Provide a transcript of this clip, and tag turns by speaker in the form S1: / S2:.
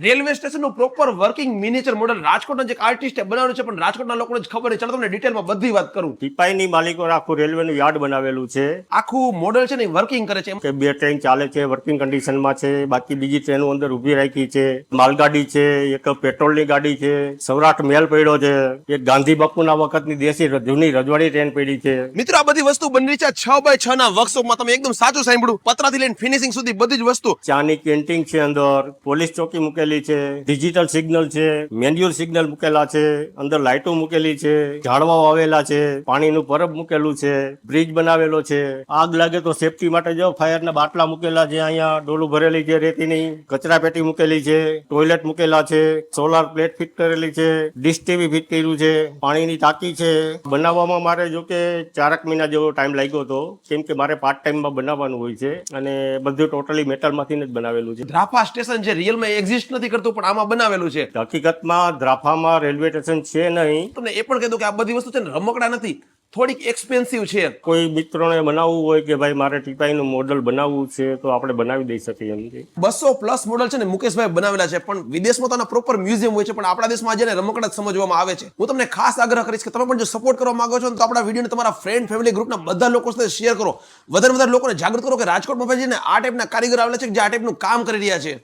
S1: Railway સ્ટેશનનું proper working miniature model રાજકોટના જે આર્ટિસ્ટે બનાવ્યું છે, પણ રાજકોટના લોકોને જ ખબર છે. ચાલો તમને ડિટેલમાં બધી વાત કરું.
S2: સિપાહીની માલિકો આખું રેલવેનું યાર્ડ બનાવેલું છે.
S1: આખું મોડલ છે ને વર્કિંગ કરે છે.
S2: કે 2 ટ્રેન ચાલે છે, વર્કિંગ કન્ડિશનમાં છે. બાકી બીજી ટ્રેનો અંદર ઊભી રાખી છે. માલગાડી છે, એક પેટ્રોલની ગાડી છે, સૌરાષ્ટ્ર મેલ પડ્યો છે, એક ગાંધી બાપુના વખતની દેશી જૂની રજવાડી ટ્રેન પડી છે.
S1: મિત્રો, આ બધી વસ્તુ બની રહી છે 6x6 ના વર્કશોપમાં. તમે એકદમ સાચું સાંભળ્યું. પતરાથી લઈને ફિનિશિંગ સુધી બધી જ વસ્તુ.
S2: ચાની કેન્ટીન છે, અંદર પોલીસ ચોકી મૂકેલી છે, ડિજિટલ સિગ્નલ છે, મેન્યુઅલ સિગ્નલ મૂકેલા છે, અંદર લાઇટો મૂકેલી છે, ઝાડવાઓ આવેલા છે, પાણીનું પરબ મૂકેલું છે, બ્રિજ બનાવેલો છે. આગ લાગે તો સેફટી માટે જો ફાયરના બાટલા મૂકેલા છે, અહીંયા ડોલું ભરેલી છે રેતીની, કચરા પેટી મૂકેલી છે, ટોયલેટ મૂકેલા છે, સોલાર પ્લેટ ફિટ કરેલી છે, ડિશ ટીવી ફિટ કર્યું છે, પાણીની ટાંકી છે. બનાવવામાં મારે જો કે 4 મહિના જેવો ટાઈમ લાગ્યો હતો, કેમ કે મારે પાર્ટ ટાઈમમાં બનાવવાનું હોય છે અને બધું ટોટલી મેટલમાંથી જ બનાવેલું છે.
S1: ધ્રાફા સ્ટેશન જે રિયલમાં એક્ઝિસ્ટ નથી કરતું, પણ આમાં બનાવેલું છે.
S2: હકીકતમાં ધ્રાફામાં રેલવે સ્ટેશન છે નહીં.
S1: તમને એ પણ કહી દઉં કે આ બધી વસ્તુ છે ને રમકડા નથી, થોડીક એક્સપેન્સિવ છે.
S2: કોઈ મિત્રોને બનાવવું હોય કે ભાઈ મારે ટીપાઈનું મોડલ બનાવવું છે તો આપણે બનાવી દઈ શકીએ એમ છે.
S1: 200+ મોડલ છે ને મુકેશભાઈ બનાવેલા છે, પણ વિદેશમાં તો પ્રોપર મ્યુઝિયમ હોય છે, પણ આપણા દેશમાં જેને રમકડા જ સમજવામાં આવે છે. હું તમને ખાસ આગ્રહ કરીશ કે તમે પણ જો સપોર્ટ કરવા માંગો છો તો આપણા વિડીયોને તમારા ફ્રેન્ડ ફેમિલી ગ્રુપના બધા લોકો સાથે શેર કરો. વધારે લોકોને જાગૃત કરો કે રાજકોટમાં ભાઈ છે ને આ ટાઈપના કારીગર આવેલા છે જે આ ટાઈપનું કામ કરી રહ્યા છે.